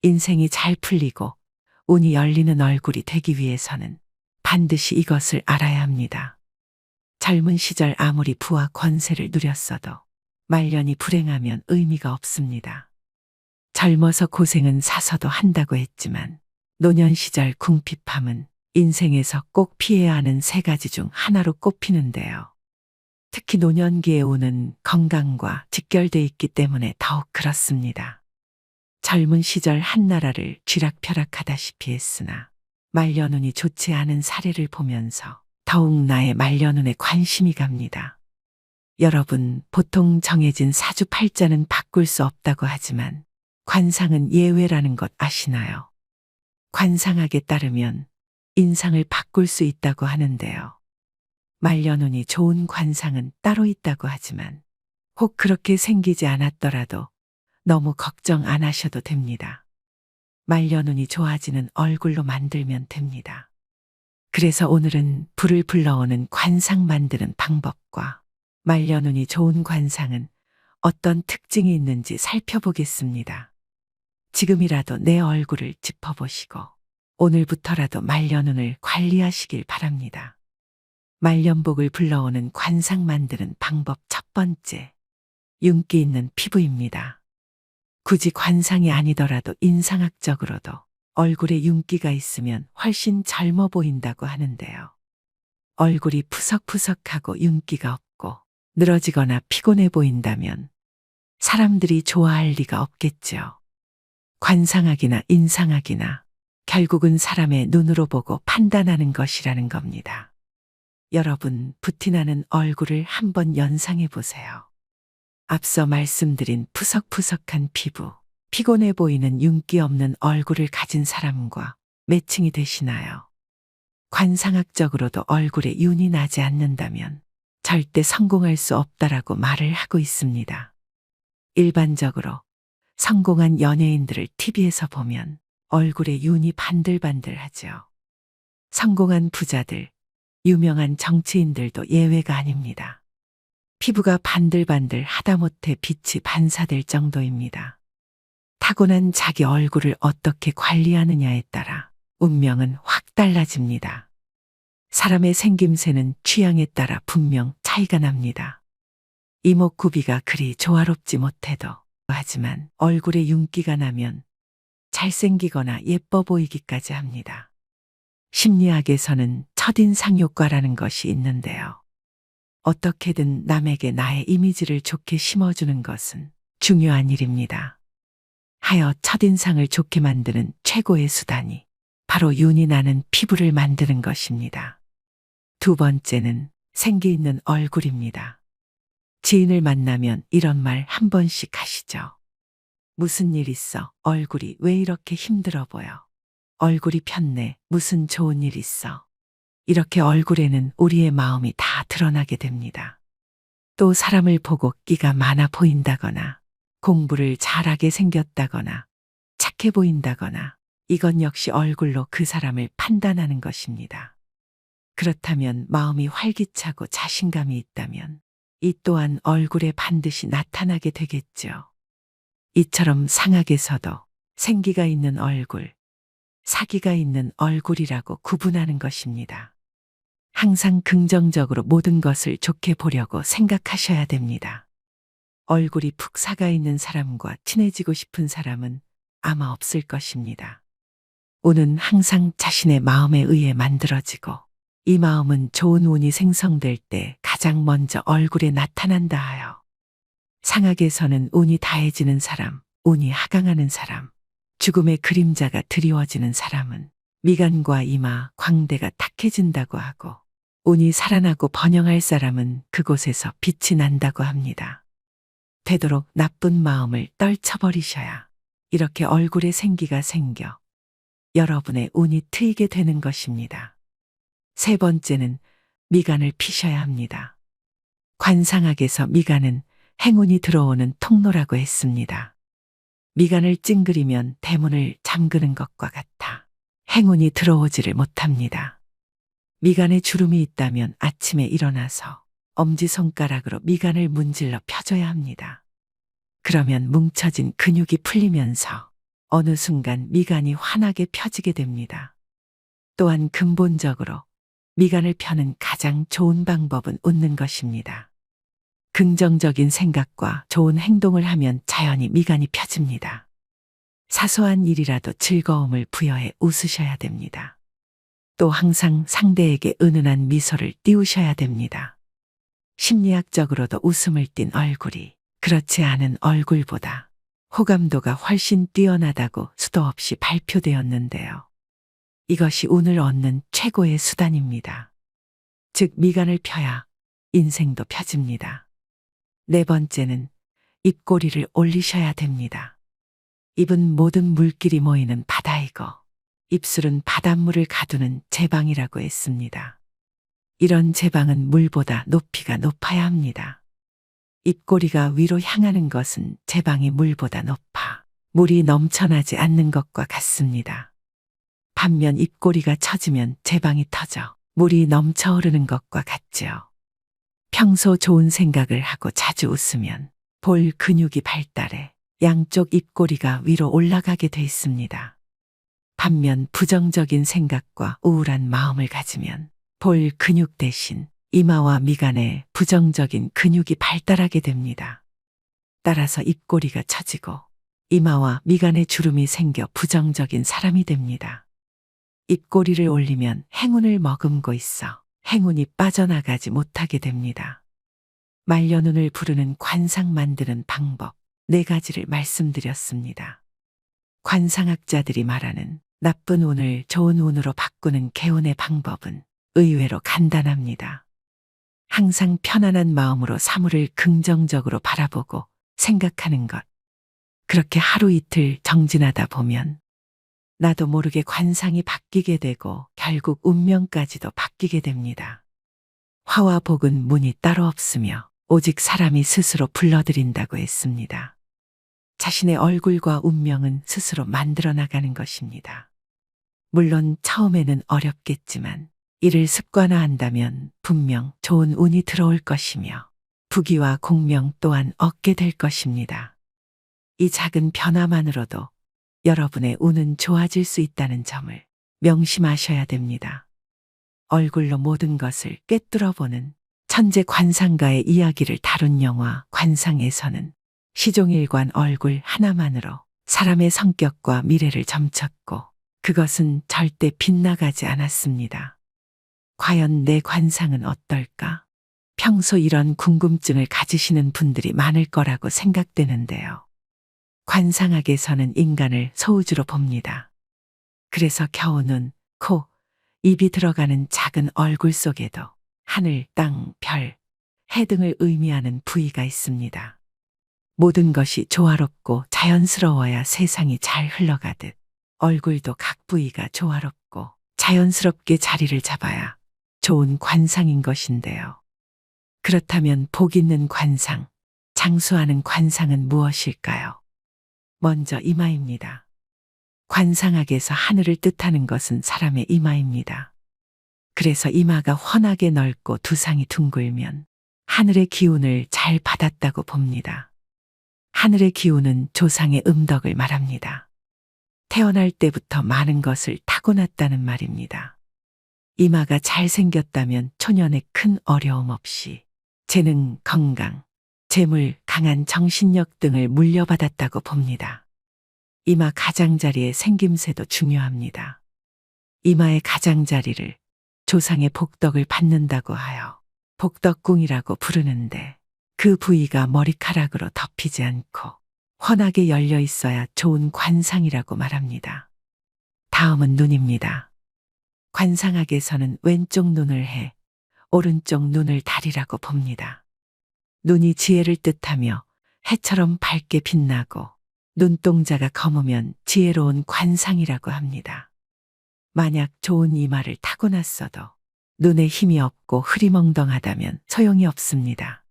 인생이 잘 풀리고 운이 열리는 얼굴이 되기 위해서는 반드시 이것을 알아야 합니다. 젊은 시절 아무리 부와 권세를 누렸어도 말년이 불행하면 의미가 없습니다. 젊어서 고생은 사서도 한다고 했지만 노년 시절 궁핍함은 인생에서 꼭 피해야 하는 세 가지 중 하나로 꼽히는데요. 특히 노년기의 운은 건강과 직결돼 있기 때문에 더욱 그렇습니다. 젊은 시절 한나라를 쥐락펴락하다시피 했으나 말년운이 좋지 않은 사례를 보면서 더욱 나의 말년운에 관심이 갑니다. 여러분, 보통 정해진 사주팔자는 바꿀 수 없다고 하지만 관상은 예외라는 것 아시나요? 관상학에 따르면 인상을 바꿀 수 있다고 하는데요. 말년운이 좋은 관상은 따로 있다고 하지만 혹 그렇게 생기지 않았더라도 너무 걱정 안 하셔도 됩니다. 말년운이 좋아지는 얼굴로 만들면 됩니다. 그래서 오늘은 불을 불러오는 관상 만드는 방법과 말년운이 좋은 관상은 어떤 특징이 있는지 살펴보겠습니다. 지금이라도 내 얼굴을 짚어보시고 오늘부터라도 말년운을 관리하시길 바랍니다. 말년복을 불러오는 관상 만드는 방법 첫 번째, 윤기 있는 피부입니다. 굳이 관상이 아니더라도 인상학적으로도 얼굴에 윤기가 있으면 훨씬 젊어 보인다고 하는데요. 얼굴이 푸석푸석하고 윤기가 없고 늘어지거나 피곤해 보인다면 사람들이 좋아할 리가 없겠죠. 관상학이나 인상학이나 결국은 사람의 눈으로 보고 판단하는 것이라는 겁니다. 여러분, 부티나는 얼굴을 한번 연상해 보세요. 앞서 말씀드린 푸석푸석한 피부, 피곤해 보이는 윤기 없는 얼굴을 가진 사람과 매칭이 되시나요? 관상학적으로도 얼굴에 윤이 나지 않는다면 절대 성공할 수 없다라고 말을 하고 있습니다. 일반적으로 성공한 연예인들을 TV에서 보면 얼굴에 윤이 반들반들하죠. 성공한 부자들, 유명한 정치인들도 예외가 아닙니다. 피부가 반들반들 하다못해 빛이 반사될 정도입니다. 타고난 자기 얼굴을 어떻게 관리하느냐에 따라 운명은 확 달라집니다. 사람의 생김새는 취향에 따라 분명 차이가 납니다. 이목구비가 그리 조화롭지 못해도 하지만 얼굴에 윤기가 나면 잘생기거나 예뻐 보이기까지 합니다. 심리학에서는 첫인상 효과라는 것이 있는데요. 어떻게든 남에게 나의 이미지를 좋게 심어주는 것은 중요한 일입니다. 하여 첫인상을 좋게 만드는 최고의 수단이 바로 윤이 나는 피부를 만드는 것입니다. 두 번째는 생기 있는 얼굴입니다. 지인을 만나면 이런 말 한 번씩 하시죠. 무슨 일 있어? 얼굴이 왜 이렇게 힘들어 보여? 얼굴이 폈네. 무슨 좋은 일 있어? 이렇게 얼굴에는 우리의 마음이 다 드러나게 됩니다. 또 사람을 보고 끼가 많아 보인다거나 공부를 잘하게 생겼다거나 착해 보인다거나 이건 역시 얼굴로 그 사람을 판단하는 것입니다. 그렇다면 마음이 활기차고 자신감이 있다면 이 또한 얼굴에 반드시 나타나게 되겠죠. 이처럼 상학에서도 생기가 있는 얼굴, 사기가 있는 얼굴이라고 구분하는 것입니다. 항상 긍정적으로 모든 것을 좋게 보려고 생각하셔야 됩니다. 얼굴이 푹 사가 있는 사람과 친해지고 싶은 사람은 아마 없을 것입니다. 운은 항상 자신의 마음에 의해 만들어지고 이 마음은 좋은 운이 생성될 때 가장 먼저 얼굴에 나타난다 하여 상학에서는 운이 다해지는 사람, 운이 하강하는 사람, 죽음의 그림자가 드리워지는 사람은 미간과 이마, 광대가 탁해진다고 하고 운이 살아나고 번영할 사람은 그곳에서 빛이 난다고 합니다. 되도록 나쁜 마음을 떨쳐버리셔야 이렇게 얼굴에 생기가 생겨 여러분의 운이 트이게 되는 것입니다. 세 번째는 미간을 피셔야 합니다. 관상학에서 미간은 행운이 들어오는 통로라고 했습니다. 미간을 찡그리면 대문을 잠그는 것과 같아 행운이 들어오지를 못합니다. 미간에 주름이 있다면 아침에 일어나서 엄지손가락으로 미간을 문질러 펴줘야 합니다. 그러면 뭉쳐진 근육이 풀리면서 어느 순간 미간이 환하게 펴지게 됩니다. 또한 근본적으로 미간을 펴는 가장 좋은 방법은 웃는 것입니다. 긍정적인 생각과 좋은 행동을 하면 자연히 미간이 펴집니다. 사소한 일이라도 즐거움을 부여해 웃으셔야 됩니다. 또 항상 상대에게 은은한 미소를 띄우셔야 됩니다. 심리학적으로도 웃음을 띤 얼굴이 그렇지 않은 얼굴보다 호감도가 훨씬 뛰어나다고 수도 없이 발표되었는데요. 이것이 운을 얻는 최고의 수단입니다. 즉, 미간을 펴야 인생도 펴집니다. 네 번째는 입꼬리를 올리셔야 됩니다. 입은 모든 물길이 모이는 바다이고 입술은 바닷물을 가두는 제방이라고 했습니다. 이런 제방은 물보다 높이가 높아야 합니다. 입꼬리가 위로 향하는 것은 제방이 물보다 높아 물이 넘쳐나지 않는 것과 같습니다. 반면 입꼬리가 처지면 제방이 터져 물이 넘쳐 흐르는 것과 같지요. 평소 좋은 생각을 하고 자주 웃으면 볼 근육이 발달해 양쪽 입꼬리가 위로 올라가게 돼 있습니다. 반면 부정적인 생각과 우울한 마음을 가지면 볼 근육 대신 이마와 미간에 부정적인 근육이 발달하게 됩니다. 따라서 입꼬리가 처지고 이마와 미간에 주름이 생겨 부정적인 사람이 됩니다. 입꼬리를 올리면 행운을 머금고 있어 행운이 빠져나가지 못하게 됩니다. 말년운을 부르는 관상 만드는 방법 4가지를 말씀드렸습니다. 관상학자들이 말하는 나쁜 운을 좋은 운으로 바꾸는 개운의 방법은 의외로 간단합니다. 항상 편안한 마음으로 사물을 긍정적으로 바라보고 생각하는 것. 그렇게 하루 이틀 정진하다 보면 나도 모르게 관상이 바뀌게 되고 결국 운명까지도 바뀌게 됩니다. 화와 복은 문이 따로 없으며 오직 사람이 스스로 불러들인다고 했습니다. 자신의 얼굴과 운명은 스스로 만들어 나가는 것입니다. 물론 처음에는 어렵겠지만 이를 습관화한다면 분명 좋은 운이 들어올 것이며 부귀와 공명 또한 얻게 될 것입니다. 이 작은 변화만으로도 여러분의 운은 좋아질 수 있다는 점을 명심하셔야 됩니다. 얼굴로 모든 것을 꿰뚫어보는 천재 관상가의 이야기를 다룬 영화 관상에서는 시종일관 얼굴 하나만으로 사람의 성격과 미래를 점쳤고 그것은 절대 빗나가지 않았습니다. 과연 내 관상은 어떨까? 평소 이런 궁금증을 가지시는 분들이 많을 거라고 생각되는데요. 관상학에서는 인간을 소우주로 봅니다. 그래서 겨우 눈, 코, 입이 들어가는 작은 얼굴 속에도 하늘, 땅, 별, 해 등을 의미하는 부위가 있습니다. 모든 것이 조화롭고 자연스러워야 세상이 잘 흘러가듯 얼굴도 각 부위가 조화롭고 자연스럽게 자리를 잡아야 좋은 관상인 것인데요. 그렇다면 복 있는 관상, 장수하는 관상은 무엇일까요? 먼저 이마입니다. 관상학에서 하늘을 뜻하는 것은 사람의 이마입니다. 그래서 이마가 훤하게 넓고 두상이 둥글면 하늘의 기운을 잘 받았다고 봅니다. 하늘의 기운은 조상의 음덕을 말합니다. 태어날 때부터 많은 것을 타고났다는 말입니다. 이마가 잘생겼다면 초년에 큰 어려움 없이 재능, 건강, 재물, 강한 정신력 등을 물려받았다고 봅니다. 이마 가장자리의 생김새도 중요합니다. 이마의 가장자리를 조상의 복덕을 받는다고 하여 복덕궁이라고 부르는데 그 부위가 머리카락으로 덮이지 않고 훤하게 열려 있어야 좋은 관상이라고 말합니다. 다음은 눈입니다. 관상학에서는 왼쪽 눈을 해, 오른쪽 눈을 달이라고 봅니다. 눈이 지혜를 뜻하며 해처럼 밝게 빛나고 눈동자가 검으면 지혜로운 관상이라고 합니다. 만약 좋은 이마를 타고났어도 눈에 힘이 없고 흐리멍덩하다면 소용이 없습니다.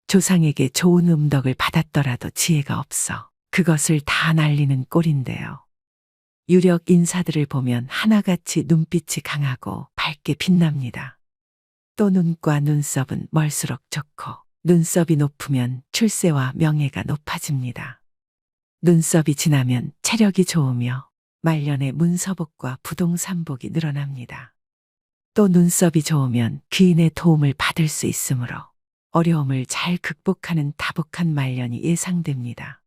조상에게 좋은 음덕을 받았더라도 지혜가 없어 그것을 다 날리는 꼴인데요. 유력 인사들을 보면 하나같이 눈빛이 강하고 밝게 빛납니다. 또 눈과 눈썹은 멀수록 좋고 눈썹이 높으면 출세와 명예가 높아집니다. 눈썹이 지나면 체력이 좋으며 말년에 문서복과 부동산복이 늘어납니다. 또 눈썹이 좋으면 귀인의 도움을 받을 수 있으므로 어려움을 잘 극복하는 다복한 말년이 예상됩니다.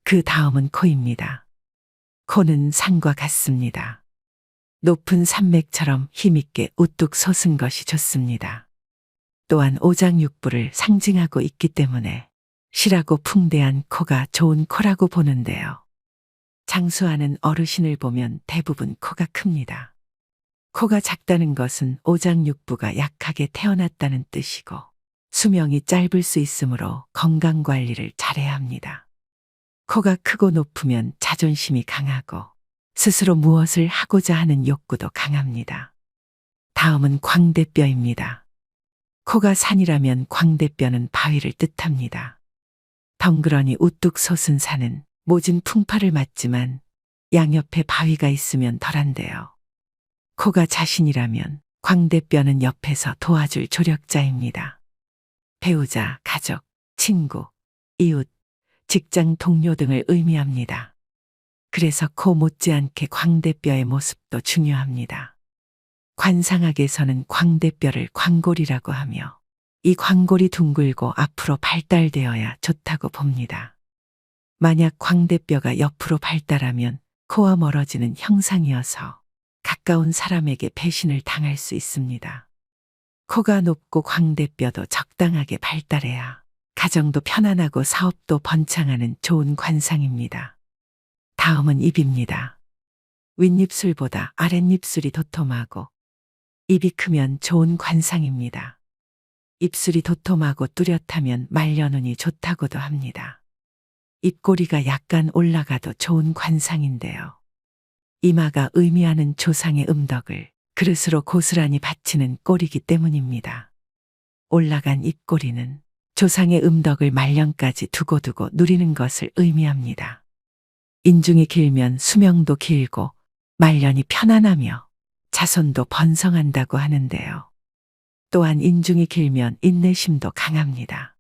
그 다음은 코입니다. 코는 산과 같습니다. 높은 산맥처럼 힘있게 우뚝 솟은 것이 좋습니다. 또한 오장육부를 상징하고 있기 때문에 실하고 풍대한 코가 좋은 코라고 보는데요. 장수하는 어르신을 보면 대부분 코가 큽니다. 코가 작다는 것은 오장육부가 약하게 태어났다는 뜻이고 수명이 짧을 수 있으므로 건강 관리를 잘해야 합니다. 코가 크고 높으면 자존심이 강하고 스스로 무엇을 하고자 하는 욕구도 강합니다. 다음은 광대뼈입니다. 코가 산이라면 광대뼈는 바위를 뜻합니다. 덩그러니 우뚝 솟은 산은 모진 풍파를 맞지만 양옆에 바위가 있으면 덜한데요. 코가 자신이라면 광대뼈는 옆에서 도와줄 조력자입니다. 배우자, 가족, 친구, 이웃, 직장 동료 등을 의미합니다. 그래서 코 못지않게 광대뼈의 모습도 중요합니다. 관상학에서는 광대뼈를 광골이라고 하며 이 광골이 둥글고 앞으로 발달되어야 좋다고 봅니다. 만약 광대뼈가 옆으로 발달하면 코와 멀어지는 형상이어서 가까운 사람에게 배신을 당할 수 있습니다. 코가 높고 광대뼈도 적당하게 발달해야 가정도 편안하고 사업도 번창하는 좋은 관상입니다. 다음은 입입니다. 윗입술보다 아랫입술이 도톰하고 입이 크면 좋은 관상입니다. 입술이 도톰하고 뚜렷하면 말년운이 좋다고도 합니다. 입꼬리가 약간 올라가도 좋은 관상인데요. 이마가 의미하는 조상의 음덕을 그릇으로 고스란히 바치는 꼴이기 때문입니다. 올라간 입꼬리는 조상의 음덕을 말년까지 두고두고 누리는 것을 의미합니다. 인중이 길면 수명도 길고 말년이 편안하며 자손도 번성한다고 하는데요. 또한 인중이 길면 인내심도 강합니다.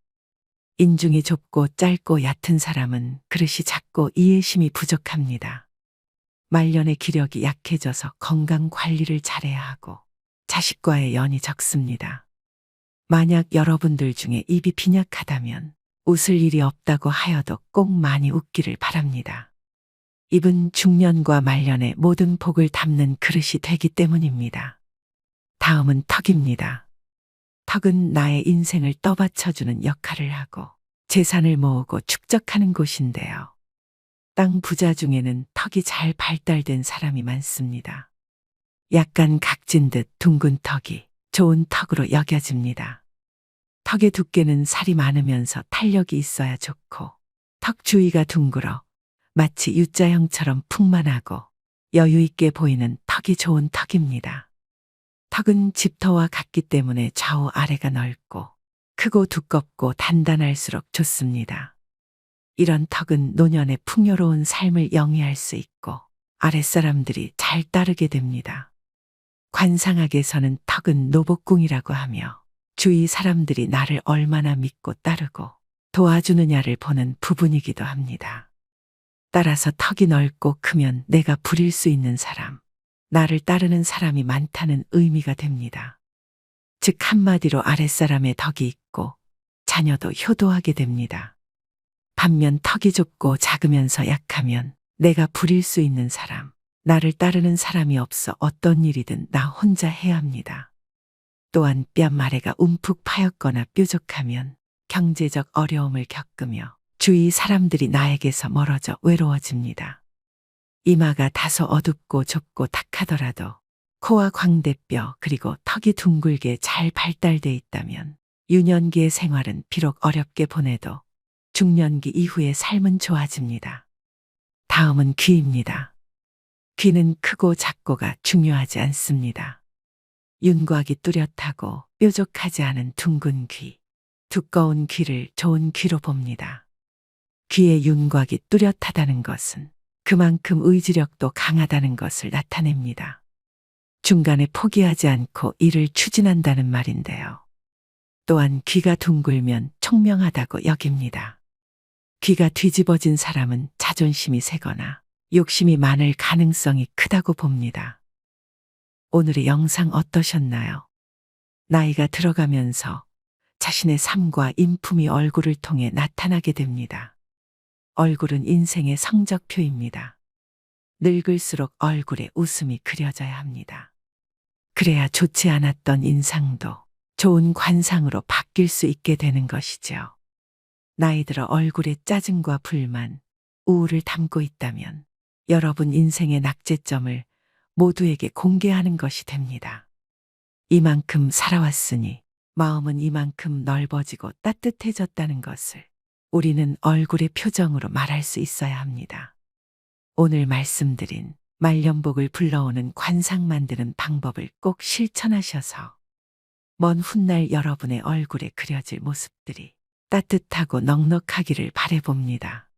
인중이 좁고 짧고 얕은 사람은 그릇이 작고 이해심이 부족합니다. 말년의 기력이 약해져서 건강 관리를 잘해야 하고 자식과의 연이 적습니다. 만약 여러분들 중에 입이 빈약하다면 웃을 일이 없다고 하여도 꼭 많이 웃기를 바랍니다. 입은 중년과 말년의 모든 복을 담는 그릇이 되기 때문입니다. 다음은 턱입니다. 턱은 나의 인생을 떠받쳐주는 역할을 하고 재산을 모으고 축적하는 곳인데요. 땅 부자 중에는 턱이 잘 발달된 사람이 많습니다. 약간 각진 듯 둥근 턱이 좋은 턱으로 여겨집니다. 턱의 두께는 살이 많으면서 탄력이 있어야 좋고 턱 주위가 둥글어 마치 U자형처럼 풍만하고 여유 있게 보이는 턱이 좋은 턱입니다. 턱은 집터와 같기 때문에 좌우 아래가 넓고 크고 두껍고 단단할수록 좋습니다. 이런 턱은 노년의 풍요로운 삶을 영위할 수 있고 아랫사람들이 잘 따르게 됩니다. 관상학에서는 턱은 노복궁이라고 하며 주위 사람들이 나를 얼마나 믿고 따르고 도와주느냐를 보는 부분이기도 합니다. 따라서 턱이 넓고 크면 내가 부릴 수 있는 사람, 나를 따르는 사람이 많다는 의미가 됩니다. 즉 한마디로 아랫사람의 덕이 있고 자녀도 효도하게 됩니다. 반면 턱이 좁고 작으면서 약하면 내가 부릴 수 있는 사람, 나를 따르는 사람이 없어 어떤 일이든 나 혼자 해야 합니다. 또한 뺨 아래가 움푹 파였거나 뾰족하면 경제적 어려움을 겪으며 주위 사람들이 나에게서 멀어져 외로워집니다. 이마가 다소 어둡고 좁고 탁하더라도 코와 광대뼈 그리고 턱이 둥글게 잘 발달돼 있다면 유년기의 생활은 비록 어렵게 보내도 중년기 이후의 삶은 좋아집니다. 다음은 귀입니다. 귀는 크고 작고가 중요하지 않습니다. 윤곽이 뚜렷하고 뾰족하지 않은 둥근 귀, 두꺼운 귀를 좋은 귀로 봅니다. 귀의 윤곽이 뚜렷하다는 것은 그만큼 의지력도 강하다는 것을 나타냅니다. 중간에 포기하지 않고 일을 추진한다는 말인데요. 또한 귀가 둥글면 총명하다고 여깁니다. 귀가 뒤집어진 사람은 자존심이 세거나 욕심이 많을 가능성이 크다고 봅니다. 오늘의 영상 어떠셨나요? 나이가 들어가면서 자신의 삶과 인품이 얼굴을 통해 나타나게 됩니다. 얼굴은 인생의 성적표입니다. 늙을수록 얼굴에 웃음이 그려져야 합니다. 그래야 좋지 않았던 인상도 좋은 관상으로 바뀔 수 있게 되는 것이죠. 나이 들어 얼굴에 짜증과 불만, 우울을 담고 있다면 여러분 인생의 낙제점을 모두에게 공개하는 것이 됩니다. 이만큼 살아왔으니 마음은 이만큼 넓어지고 따뜻해졌다는 것을 우리는 얼굴의 표정으로 말할 수 있어야 합니다. 오늘 말씀드린 말년복을 불러오는 관상 만드는 방법을 꼭 실천하셔서 먼 훗날 여러분의 얼굴에 그려질 모습들이 따뜻하고 넉넉하기를 바라봅니다.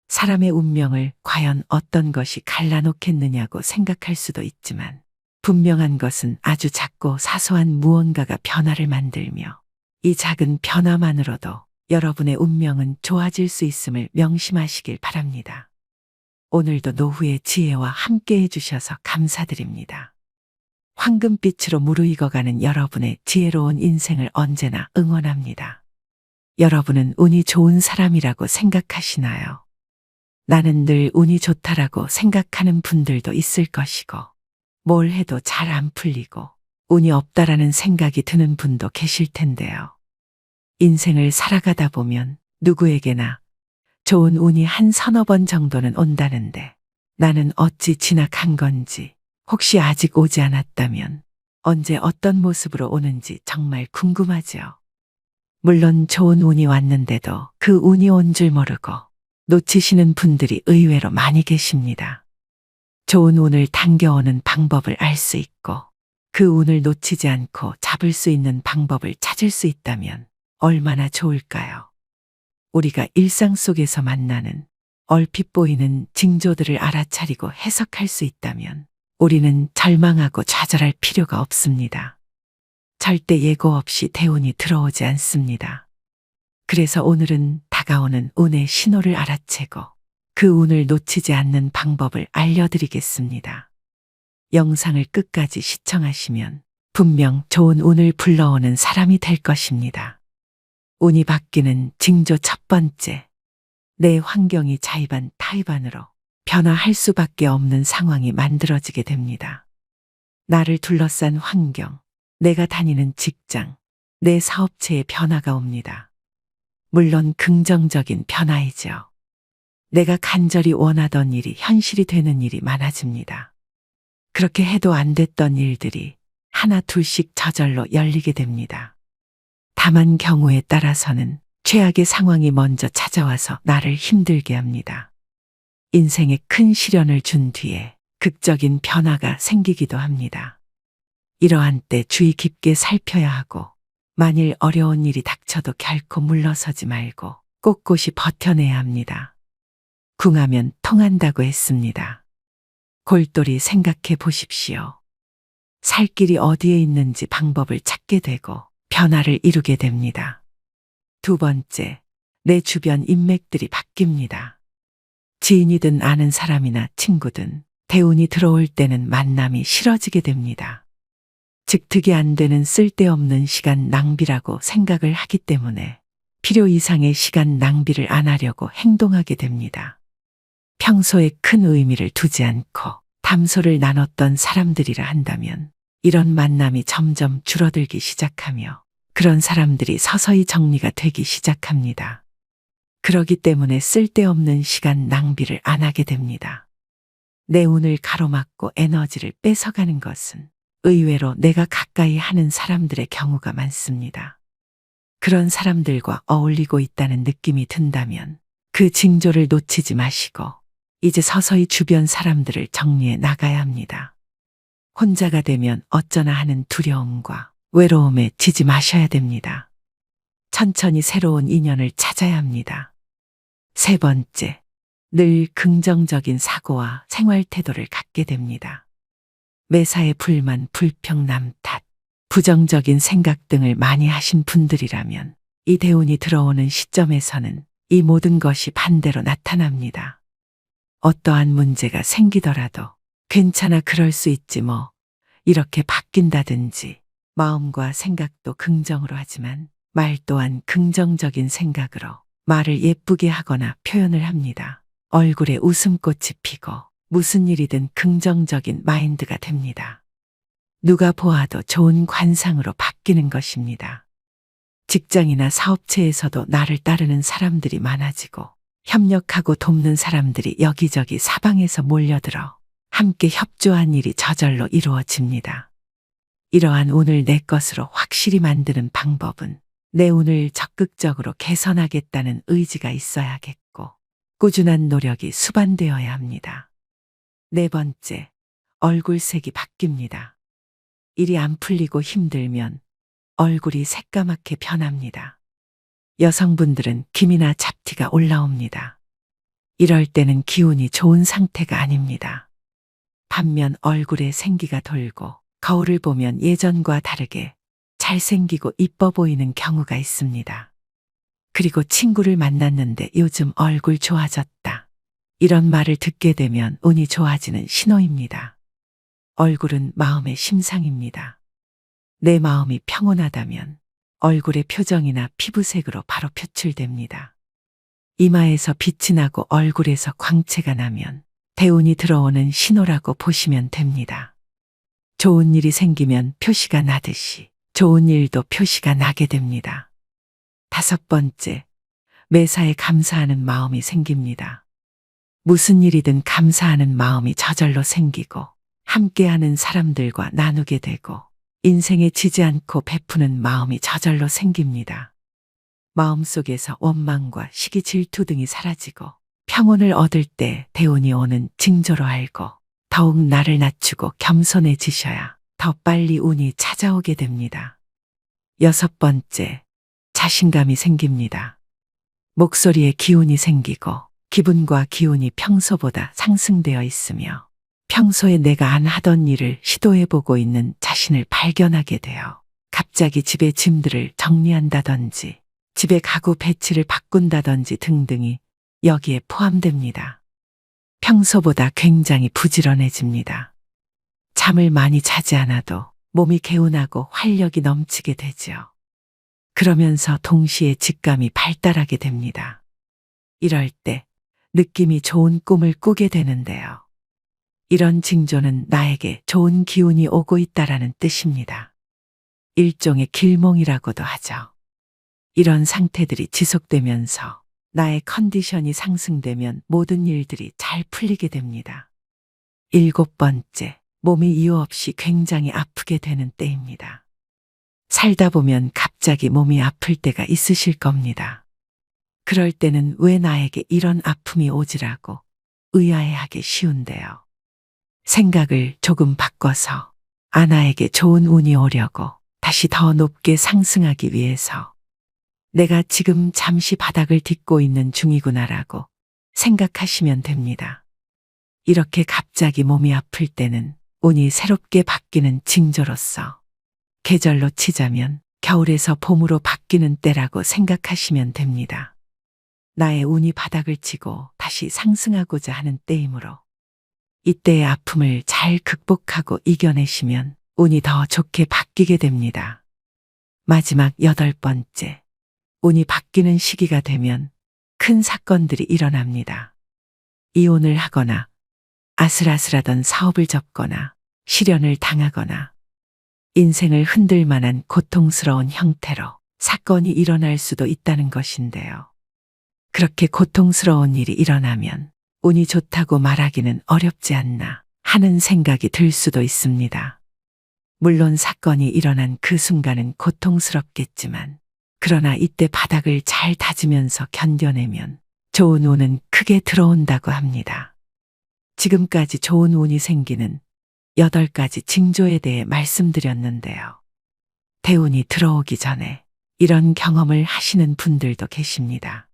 사람의 운명을 과연 어떤 것이 갈라놓겠느냐고 생각할 수도 있지만 분명한 것은 아주 작고 사소한 무언가가 변화를 만들며 이 작은 변화만으로도 여러분의 운명은 좋아질 수 있음을 명심하시길 바랍니다. 오늘도 노후의 지혜와 함께 해주셔서 감사드립니다. 황금빛으로 무르익어가는 여러분의 지혜로운 인생을 언제나 응원합니다. 여러분은 운이 좋은 사람이라고 생각하시나요? 나는 늘 운이 좋다라고 생각하는 분들도 있을 것이고, 뭘 해도 잘 안 풀리고 운이 없다라는 생각이 드는 분도 계실 텐데요. 인생을 살아가다 보면 누구에게나 좋은 운이 한 서너 번 정도는 온다는데 나는 어찌 지나간 건지, 혹시 아직 오지 않았다면 언제 어떤 모습으로 오는지 정말 궁금하죠. 물론 좋은 운이 왔는데도 그 운이 온 줄 모르고 놓치시는 분들이 의외로 많이 계십니다. 좋은 운을 당겨오는 방법을 알 수 있고 그 운을 놓치지 않고 잡을 수 있는 방법을 찾을 수 있다면 얼마나 좋을까요? 우리가 일상 속에서 만나는 얼핏 보이는 징조들을 알아차리고 해석할 수 있다면 우리는 절망하고 좌절할 필요가 없습니다. 절대 예고 없이 대운이 들어오지 않습니다. 그래서 오늘은 다가오는 운의 신호를 알아채고 그 운을 놓치지 않는 방법을 알려드리겠습니다. 영상을 끝까지 시청하시면 분명 좋은 운을 불러오는 사람이 될 것입니다. 운이 바뀌는 징조 첫 번째, 내 환경이 자의반 타의반으로 변화할 수밖에 없는 상황이 만들어지게 됩니다. 나를 둘러싼 환경, 내가 다니는 직장, 내 사업체에 변화가 옵니다. 물론 긍정적인 변화이죠. 내가 간절히 원하던 일이 현실이 되는 일이 많아집니다. 그렇게 해도 안 됐던 일들이 하나 둘씩 저절로 열리게 됩니다. 다만 경우에 따라서는 최악의 상황이 먼저 찾아와서 나를 힘들게 합니다. 인생에 큰 시련을 준 뒤에 극적인 변화가 생기기도 합니다. 이러한 때 주의 깊게 살펴야 하고 만일 어려운 일이 닥쳐도 결코 물러서지 말고 꼿꼿이 버텨내야 합니다. 궁하면 통한다고 했습니다. 골똘히 생각해 보십시오. 살 길이 어디에 있는지 방법을 찾게 되고 변화를 이루게 됩니다. 두 번째, 내 주변 인맥들이 바뀝니다. 지인이든 아는 사람이나 친구든 대운이 들어올 때는 만남이 싫어지게 됩니다. 즉 득이 안 되는 쓸데없는 시간 낭비라고 생각을 하기 때문에 필요 이상의 시간 낭비를 안 하려고 행동하게 됩니다. 평소에 큰 의미를 두지 않고 담소를 나눴던 사람들이라 한다면 이런 만남이 점점 줄어들기 시작하며 그런 사람들이 서서히 정리가 되기 시작합니다. 그러기 때문에 쓸데없는 시간 낭비를 안 하게 됩니다. 내 운을 가로막고 에너지를 뺏어가는 것은 의외로 내가 가까이 하는 사람들의 경우가 많습니다. 그런 사람들과 어울리고 있다는 느낌이 든다면 그 징조를 놓치지 마시고 이제 서서히 주변 사람들을 정리해 나가야 합니다. 혼자가 되면 어쩌나 하는 두려움과 외로움에 지지 마셔야 됩니다. 천천히 새로운 인연을 찾아야 합니다. 세 번째, 늘 긍정적인 사고와 생활 태도를 갖게 됩니다. 매사에 불만, 불평, 남 탓, 부정적인 생각 등을 많이 하신 분들이라면 이 대운이 들어오는 시점에서는 이 모든 것이 반대로 나타납니다. 어떠한 문제가 생기더라도 괜찮아, 그럴 수 있지 뭐, 이렇게 바뀐다든지 마음과 생각도 긍정으로 하지만 말 또한 긍정적인 생각으로 말을 예쁘게 하거나 표현을 합니다. 얼굴에 웃음꽃이 피고 무슨 일이든 긍정적인 마인드가 됩니다. 누가 보아도 좋은 관상으로 바뀌는 것입니다. 직장이나 사업체에서도 나를 따르는 사람들이 많아지고 협력하고 돕는 사람들이 여기저기 사방에서 몰려들어 함께 협조한 일이 저절로 이루어집니다. 이러한 운을 내 것으로 확실히 만드는 방법은 내 운을 적극적으로 개선하겠다는 의지가 있어야겠고 꾸준한 노력이 수반되어야 합니다. 네 번째, 얼굴색이 바뀝니다. 일이 안 풀리고 힘들면 얼굴이 새까맣게 변합니다. 여성분들은 기미나 잡티가 올라옵니다. 이럴 때는 기운이 좋은 상태가 아닙니다. 반면 얼굴에 생기가 돌고 거울을 보면 예전과 다르게 잘생기고 이뻐 보이는 경우가 있습니다. 그리고 친구를 만났는데 요즘 얼굴 좋아졌다, 이런 말을 듣게 되면 운이 좋아지는 신호입니다. 얼굴은 마음의 심상입니다. 내 마음이 평온하다면 얼굴의 표정이나 피부색으로 바로 표출됩니다. 이마에서 빛이 나고 얼굴에서 광채가 나면 대운이 들어오는 신호라고 보시면 됩니다. 좋은 일이 생기면 표시가 나듯이 좋은 일도 표시가 나게 됩니다. 다섯 번째, 매사에 감사하는 마음이 생깁니다. 무슨 일이든 감사하는 마음이 저절로 생기고 함께하는 사람들과 나누게 되고 인생에 지지 않고 베푸는 마음이 저절로 생깁니다. 마음속에서 원망과 시기, 질투 등이 사라지고 평온을 얻을 때 대운이 오는 징조로 알고 더욱 나를 낮추고 겸손해지셔야 더 빨리 운이 찾아오게 됩니다. 여섯 번째, 자신감이 생깁니다. 목소리에 기운이 생기고 기분과 기운이 평소보다 상승되어 있으며 평소에 내가 안 하던 일을 시도해보고 있는 자신을 발견하게 되어 갑자기 집에 짐들을 정리한다든지 집에 가구 배치를 바꾼다든지 등등이 여기에 포함됩니다. 평소보다 굉장히 부지런해집니다. 잠을 많이 자지 않아도 몸이 개운하고 활력이 넘치게 되지요. 그러면서 동시에 직감이 발달하게 됩니다. 이럴 때 느낌이 좋은 꿈을 꾸게 되는데요. 이런 징조는 나에게 좋은 기운이 오고 있다라는 뜻입니다. 일종의 길몽이라고도 하죠. 이런 상태들이 지속되면서 나의 컨디션이 상승되면 모든 일들이 잘 풀리게 됩니다. 일곱 번째, 몸이 이유 없이 굉장히 아프게 되는 때입니다. 살다 보면 갑자기 몸이 아플 때가 있으실 겁니다. 그럴 때는 왜 나에게 이런 아픔이 오지라고 의아해하기 쉬운데요. 생각을 조금 바꿔서 나에게 좋은 운이 오려고 다시 더 높게 상승하기 위해서 내가 지금 잠시 바닥을 딛고 있는 중이구나라고 생각하시면 됩니다. 이렇게 갑자기 몸이 아플 때는 운이 새롭게 바뀌는 징조로서 계절로 치자면 겨울에서 봄으로 바뀌는 때라고 생각하시면 됩니다. 나의 운이 바닥을 치고 다시 상승하고자 하는 때이므로 이때의 아픔을 잘 극복하고 이겨내시면 운이 더 좋게 바뀌게 됩니다. 마지막 여덟 번째, 운이 바뀌는 시기가 되면 큰 사건들이 일어납니다. 이혼을 하거나 아슬아슬하던 사업을 접거나 실연을 당하거나 인생을 흔들 만한 고통스러운 형태로 사건이 일어날 수도 있다는 것인데요. 그렇게 고통스러운 일이 일어나면 운이 좋다고 말하기는 어렵지 않나 하는 생각이 들 수도 있습니다. 물론 사건이 일어난 그 순간은 고통스럽겠지만 그러나 이때 바닥을 잘 다지면서 견뎌내면 좋은 운은 크게 들어온다고 합니다. 지금까지 좋은 운이 생기는 8가지 징조에 대해 말씀드렸는데요. 대운이 들어오기 전에 이런 경험을 하시는 분들도 계십니다.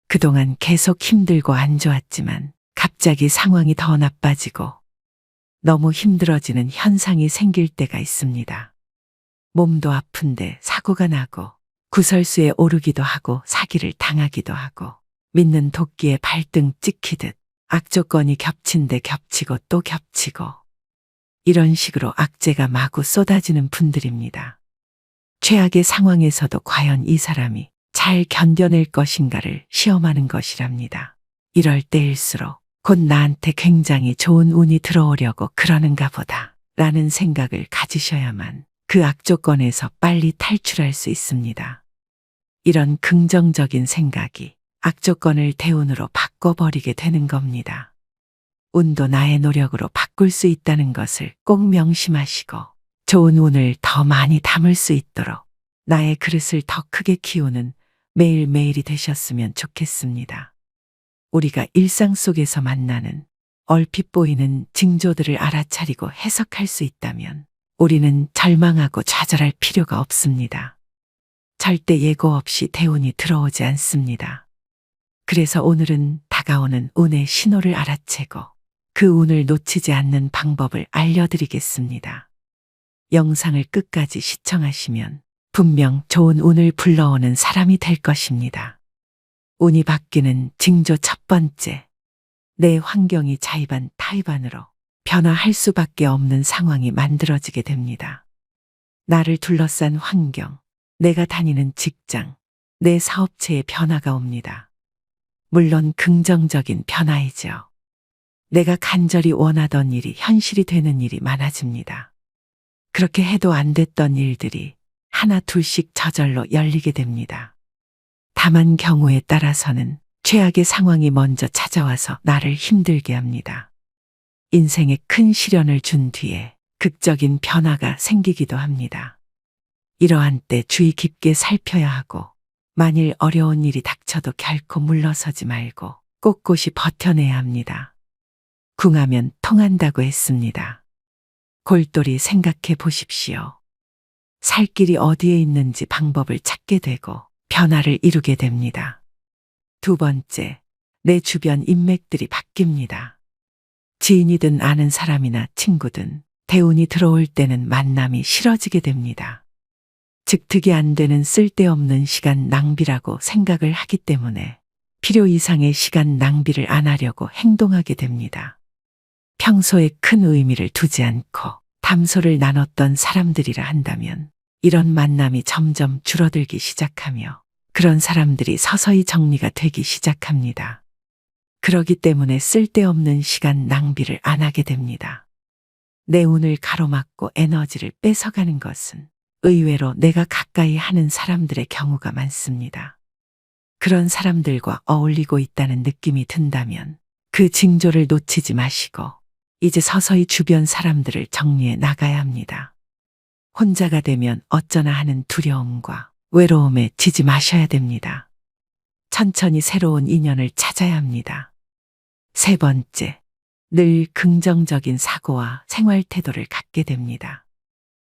그동안 계속 힘들고 안 좋았지만 갑자기 상황이 더 나빠지고 너무 힘들어지는 현상이 생길 때가 있습니다. 몸도 아픈데 사고가 나고 구설수에 오르기도 하고 사기를 당하기도 하고 믿는 도끼에 발등 찍히듯 악조건이 겹친 데 겹치고 또 겹치고 이런 식으로 악재가 마구 쏟아지는 분들입니다. 최악의 상황에서도 과연 이 사람이 잘 견뎌낼 것인가를 시험하는 것이랍니다. 이럴 때일수록 곧 나한테 굉장히 좋은 운이 들어오려고 그러는가 보다 라는 생각을 가지셔야만 그 악조건에서 빨리 탈출할 수 있습니다. 이런 긍정적인 생각이 악조건을 대운으로 바꿔버리게 되는 겁니다. 운도 나의 노력으로 바꿀 수 있다는 것을 꼭 명심하시고 좋은 운을 더 많이 담을 수 있도록 나의 그릇을 더 크게 키우는 매일매일이 되셨으면 좋겠습니다. 우리가 일상 속에서 만나는 얼핏 보이는 징조들을 알아차리고 해석할 수 있다면 우리는 절망하고 좌절할 필요가 없습니다. 절대 예고 없이 대운이 들어오지 않습니다. 그래서 오늘은 다가오는 운의 신호를 알아채고 그 운을 놓치지 않는 방법을 알려드리겠습니다. 영상을 끝까지 시청하시면 분명 좋은 운을 불러오는 사람이 될 것입니다. 운이 바뀌는 징조 첫 번째, 내 환경이 자의반 타의반으로 변화할 수밖에 없는 상황이 만들어지게 됩니다. 나를 둘러싼 환경, 내가 다니는 직장, 내 사업체에 변화가 옵니다. 물론 긍정적인 변화이죠. 내가 간절히 원하던 일이 현실이 되는 일이 많아집니다. 그렇게 해도 안 됐던 일들이 하나 둘씩 저절로 열리게 됩니다. 다만 경우에 따라서는 최악의 상황이 먼저 찾아와서 나를 힘들게 합니다. 인생에 큰 시련을 준 뒤에 극적인 변화가 생기기도 합니다. 이러한 때 주의 깊게 살펴야 하고 만일 어려운 일이 닥쳐도 결코 물러서지 말고 꼿꼿이 버텨내야 합니다. 궁하면 통한다고 했습니다. 골똘히 생각해 보십시오. 살 길이 어디에 있는지 방법을 찾게 되고 변화를 이루게 됩니다. 두 번째, 내 주변 인맥들이 바뀝니다. 지인이든 아는 사람이나 친구든 대운이 들어올 때는 만남이 싫어지게 됩니다. 즉 득이 안 되는 쓸데없는 시간 낭비라고 생각을 하기 때문에 필요 이상의 시간 낭비를 안 하려고 행동하게 됩니다. 평소에 큰 의미를 두지 않고 담소를 나눴던 사람들이라 한다면 이런 만남이 점점 줄어들기 시작하며 그런 사람들이 서서히 정리가 되기 시작합니다. 그러기 때문에 쓸데없는 시간 낭비를 안 하게 됩니다. 내 운을 가로막고 에너지를 뺏어가는 것은 의외로 내가 가까이 하는 사람들의 경우가 많습니다. 그런 사람들과 어울리고 있다는 느낌이 든다면 그 징조를 놓치지 마시고 이제 서서히 주변 사람들을 정리해 나가야 합니다. 혼자가 되면 어쩌나 하는 두려움과 외로움에 지지 마셔야 됩니다. 천천히 새로운 인연을 찾아야 합니다. 세 번째, 늘 긍정적인 사고와 생활 태도를 갖게 됩니다.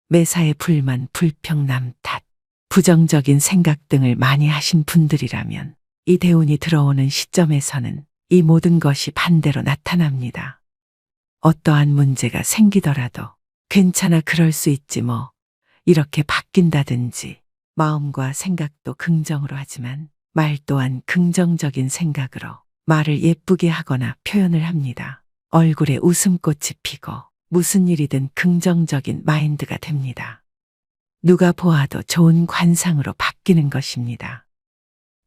매사에 불만, 불평, 남 탓, 부정적인 생각 등을 많이 하신 분들이라면 이 대운이 들어오는 시점에서는 이 모든 것이 반대로 나타납니다. 어떠한 문제가 생기더라도 괜찮아 그럴 수 있지 뭐 이렇게 바뀐다든지 마음과 생각도 긍정으로 하지만 말 또한 긍정적인 생각으로 말을 예쁘게 하거나 표현을 합니다. 얼굴에 웃음꽃이 피고 무슨 일이든 긍정적인 마인드가 됩니다. 누가 보아도 좋은 관상으로 바뀌는 것입니다.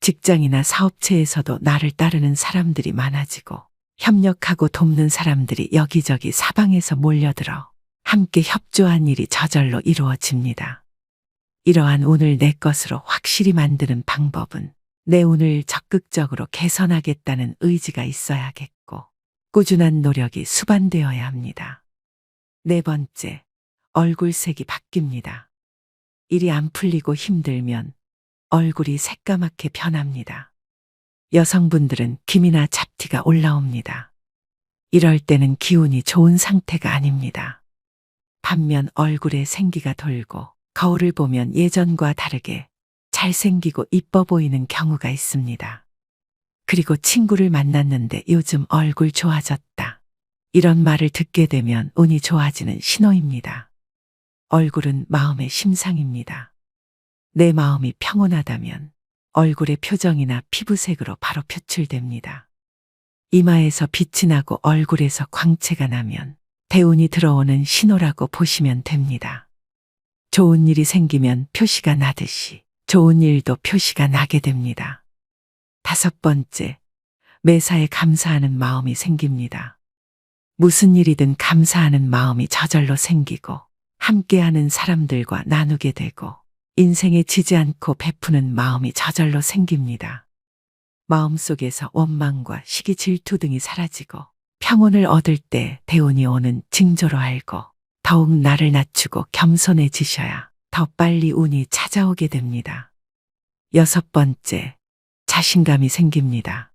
직장이나 사업체에서도 나를 따르는 사람들이 많아지고 협력하고 돕는 사람들이 여기저기 사방에서 몰려들어 함께 협조한 일이 저절로 이루어집니다. 이러한 운을 내 것으로 확실히 만드는 방법은 내 운을 적극적으로 개선하겠다는 의지가 있어야겠고 꾸준한 노력이 수반되어야 합니다. 네 번째, 얼굴색이 바뀝니다. 일이 안 풀리고 힘들면 얼굴이 새까맣게 변합니다. 여성분들은 기미나 잡티가 올라옵니다. 이럴 때는 기운이 좋은 상태가 아닙니다. 반면 얼굴에 생기가 돌고 거울을 보면 예전과 다르게 잘생기고 이뻐 보이는 경우가 있습니다. 그리고 친구를 만났는데 요즘 얼굴 좋아졌다. 이런 말을 듣게 되면 운이 좋아지는 신호입니다. 얼굴은 마음의 심상입니다. 내 마음이 평온하다면 얼굴의 표정이나 피부색으로 바로 표출됩니다. 이마에서 빛이 나고 얼굴에서 광채가 나면 대운이 들어오는 신호라고 보시면 됩니다. 좋은 일이 생기면 표시가 나듯이 좋은 일도 표시가 나게 됩니다. 5번째, 매사에 감사하는 마음이 생깁니다. 무슨 일이든 감사하는 마음이 저절로 생기고 함께하는 사람들과 나누게 되고 인생에 지지 않고 베푸는 마음이 저절로 생깁니다. 마음속에서 원망과 시기 질투 등이 사라지고 평온을 얻을 때 대운이 오는 징조로 알고 더욱 나를 낮추고 겸손해지셔야 더 빨리 운이 찾아오게 됩니다. 6번째, 자신감이 생깁니다.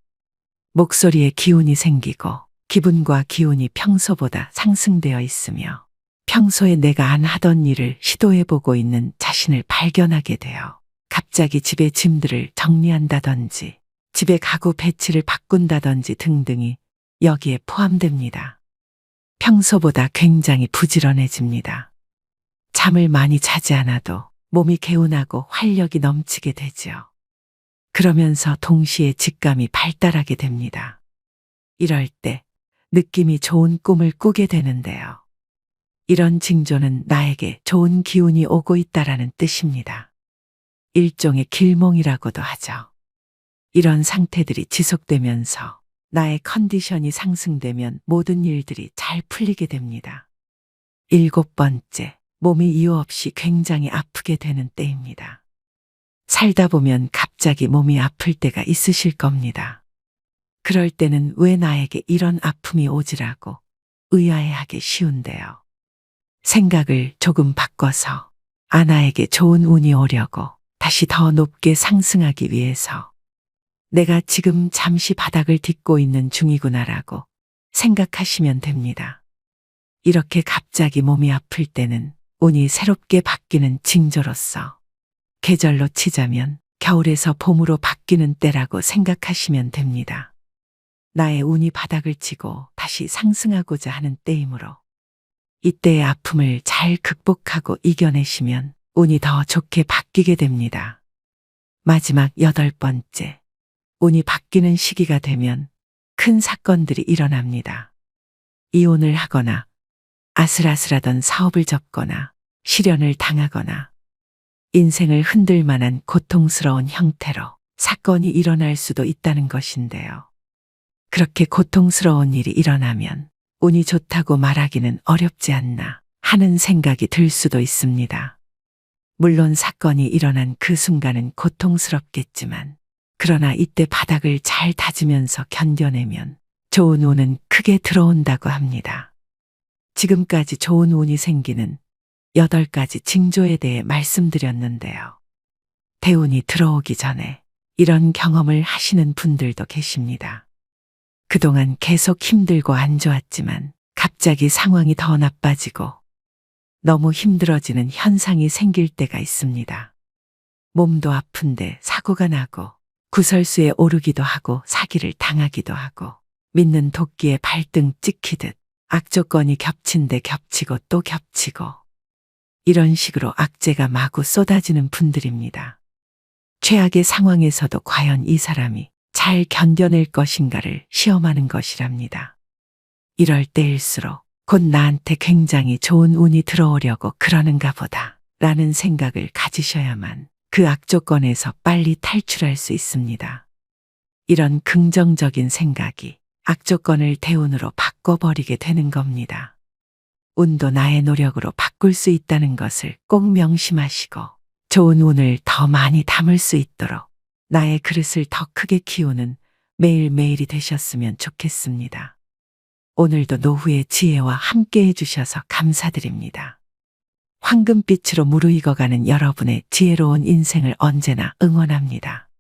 목소리에 기운이 생기고 기분과 기운이 평소보다 상승되어 있으며 평소에 내가 안 하던 일을 시도해보고 있는 자신을 발견하게 되어 갑자기 집의 짐들을 정리한다든지 집의 가구 배치를 바꾼다든지 등등이 여기에 포함됩니다. 평소보다 굉장히 부지런해집니다. 잠을 많이 자지 않아도 몸이 개운하고 활력이 넘치게 되지요. 그러면서 동시에 직감이 발달하게 됩니다. 이럴 때 느낌이 좋은 꿈을 꾸게 되는데요. 이런 징조는 나에게 좋은 기운이 오고 있다라는 뜻입니다. 일종의 길몽이라고도 하죠. 이런 상태들이 지속되면서 나의 컨디션이 상승되면 모든 일들이 잘 풀리게 됩니다. 7번째, 몸이 이유 없이 굉장히 아프게 되는 때입니다. 살다 보면 갑자기 몸이 아플 때가 있으실 겁니다. 그럴 때는 왜 나에게 이런 아픔이 오지라고 의아해하기 쉬운데요. 생각을 조금 바꿔서 나에게 좋은 운이 오려고 다시 더 높게 상승하기 위해서 내가 지금 잠시 바닥을 딛고 있는 중이구나라고 생각하시면 됩니다. 이렇게 갑자기 몸이 아플 때는 운이 새롭게 바뀌는 징조로서 계절로 치자면 겨울에서 봄으로 바뀌는 때라고 생각하시면 됩니다. 나의 운이 바닥을 치고 다시 상승하고자 하는 때이므로 이때의 아픔을 잘 극복하고 이겨내시면 운이 더 좋게 바뀌게 됩니다. 마지막 8번째, 운이 바뀌는 시기가 되면 큰 사건들이 일어납니다. 이혼을 하거나 아슬아슬하던 사업을 접거나 실연을 당하거나 인생을 흔들 만한 고통스러운 형태로 사건이 일어날 수도 있다는 것인데요. 그렇게 고통스러운 일이 일어나면 운이 좋다고 말하기는 어렵지 않나 하는 생각이 들 수도 있습니다. 물론 사건이 일어난 그 순간은 고통스럽겠지만 그러나 이때 바닥을 잘 다지면서 견뎌내면 좋은 운은 크게 들어온다고 합니다. 지금까지 좋은 운이 생기는 8가지 징조에 대해 말씀드렸는데요. 대운이 들어오기 전에 이런 경험을 하시는 분들도 계십니다. 그동안 계속 힘들고 안 좋았지만 갑자기 상황이 더 나빠지고 너무 힘들어지는 현상이 생길 때가 있습니다. 몸도 아픈데 사고가 나고 구설수에 오르기도 하고 사기를 당하기도 하고 믿는 도끼에 발등 찍히듯 악조건이 겹친 데 겹치고 또 겹치고 이런 식으로 악재가 마구 쏟아지는 분들입니다. 최악의 상황에서도 과연 이 사람이 잘 견뎌낼 것인가를 시험하는 것이랍니다. 이럴 때일수록 곧 나한테 굉장히 좋은 운이 들어오려고 그러는가 보다 라는 생각을 가지셔야만 그 악조건에서 빨리 탈출할 수 있습니다. 이런 긍정적인 생각이 악조건을 대운으로 바꿔버리게 되는 겁니다. 운도 나의 노력으로 바꿀 수 있다는 것을 꼭 명심하시고 좋은 운을 더 많이 담을 수 있도록 나의 그릇을 더 크게 키우는 매일매일이 되셨으면 좋겠습니다. 오늘도 노후의 지혜와 함께 해주셔서 감사드립니다. 황금빛으로 무르익어가는 여러분의 지혜로운 인생을 언제나 응원합니다.